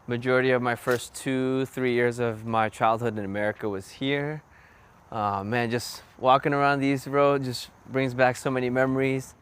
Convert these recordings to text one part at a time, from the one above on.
Majority of my first 2-3 years of my childhood in America was here. Man, just walking around these roads just brings back so many memories.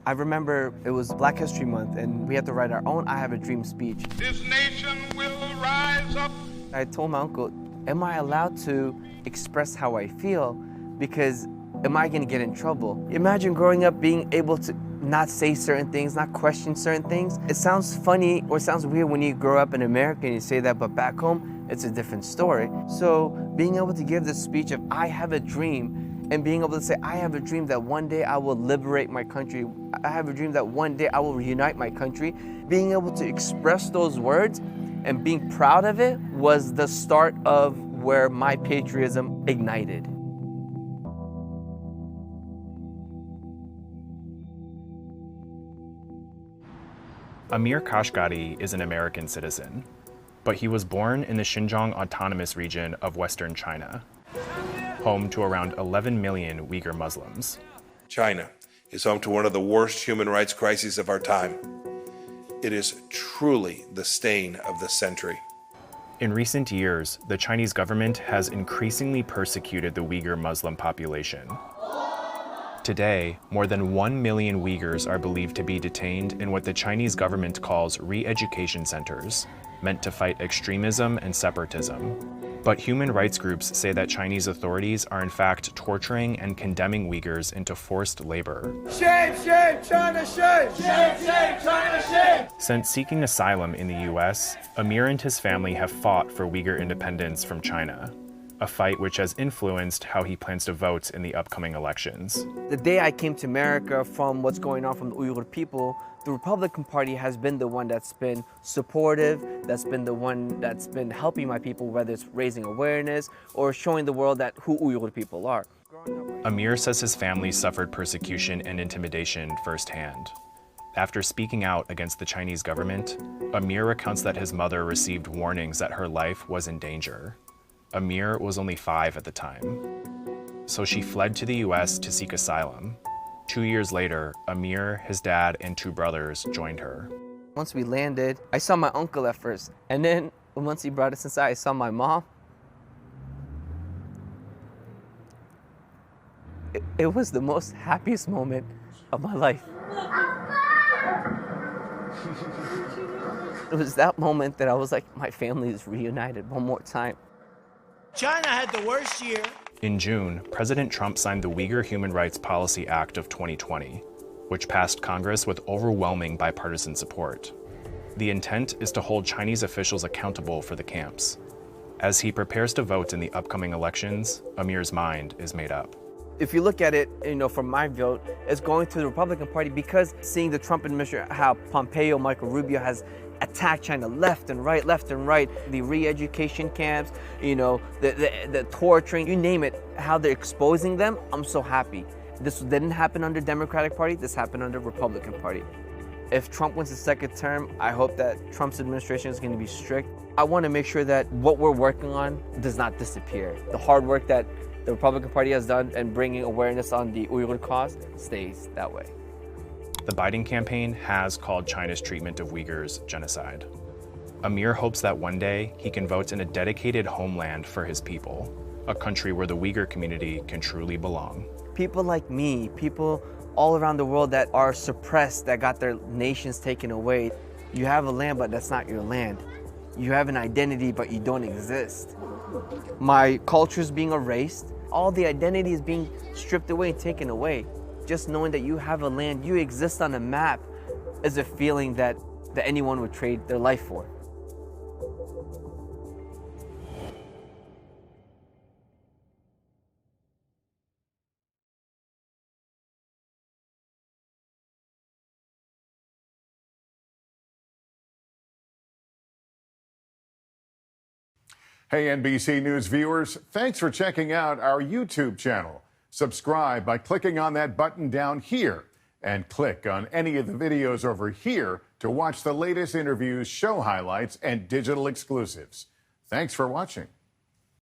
I remember it was Black History Month and we had to write our own I Have a Dream speech. This nation will rise up. I told my uncle, am I allowed to express how I feel? Because am I gonna get in trouble? Imagine growing up being able to not say certain things, not question certain things. It sounds funny or it sounds weird when you grow up in America and you say that, but back home, it's a different story. So being able to give this speech of I have a dream and being able to say, I have a dream that one day I will liberate my country. I have a dream that one day I will reunite my country. Being able to express those words and being proud of it was the start of where my patriotism ignited. Amir Kashgari is an American citizen, but he was born in the Xinjiang Autonomous Region of Western China, home to around 11 million Uighur Muslims. China is home to one of the worst human rights crises of our time. It is truly the stain of the century. In recent years, the Chinese government has increasingly persecuted the Uighur Muslim population. Today, more than 1 million Uyghurs are believed to be detained in what the Chinese government calls re-education centers, meant to fight extremism and separatism. But human rights groups say that Chinese authorities are in fact torturing and condemning Uyghurs into forced labor. Shame, shame, China, shame! Shame, shame, China, shame! Since seeking asylum in the US, Amir and his family have fought for Uyghur independence from China, a fight which has influenced how he plans to vote in the upcoming elections. The day I came to America from what's going on from the Uighur people, the Republican Party has been the one that's been supportive, that's been the one that's been helping my people, whether it's raising awareness or showing the world that who Uighur people are. Amir says his family suffered persecution and intimidation firsthand. After speaking out against the Chinese government, Amir recounts that his mother received warnings that her life was in danger. Amir was only 5 at the time, so she fled to the US to seek asylum. 2 years later, Amir, his dad, and 2 brothers joined her. Once we landed, I saw my uncle at first, and then once he brought us inside, I saw my mom. It was the most happiest moment of my life. It was that moment that I was like, my family is reunited one more time. China had the worst year. In June, President Trump signed the Uyghur Human Rights Policy Act of 2020, which passed Congress with overwhelming bipartisan support. The intent is to hold Chinese officials accountable for the camps. As he prepares to vote in the upcoming elections, Amir's mind is made up. If you look at it, from my vote, it's going to the Republican Party because seeing the Trump administration, how Pompeo, Marco Rubio has attacked China left and right, the re-education camps, the torturing, you name it, how they're exposing them, I'm so happy. This didn't happen under Democratic Party, this happened under Republican Party. If Trump wins his second term, I hope that Trump's administration is going to be strict. I want to make sure that what we're working on does not disappear. The hard work that the Republican Party has done and bringing awareness on the Uyghur cause stays that way. The Biden campaign has called China's treatment of Uyghurs genocide. Amir hopes that one day he can vote in a dedicated homeland for his people, a country where the Uyghur community can truly belong. People like me, people all around the world that are suppressed, that got their nations taken away. You have a land, but that's not your land. You have an identity, but you don't exist. My culture is being erased. All the identity is being stripped away and taken away. Just knowing that you have a land, you exist on a map, is a feeling that anyone would trade their life for. Hey, NBC News viewers, thanks for checking out our YouTube channel. Subscribe by clicking on that button down here and click on any of the videos over here to watch the latest interviews, show highlights, and digital exclusives. Thanks for watching.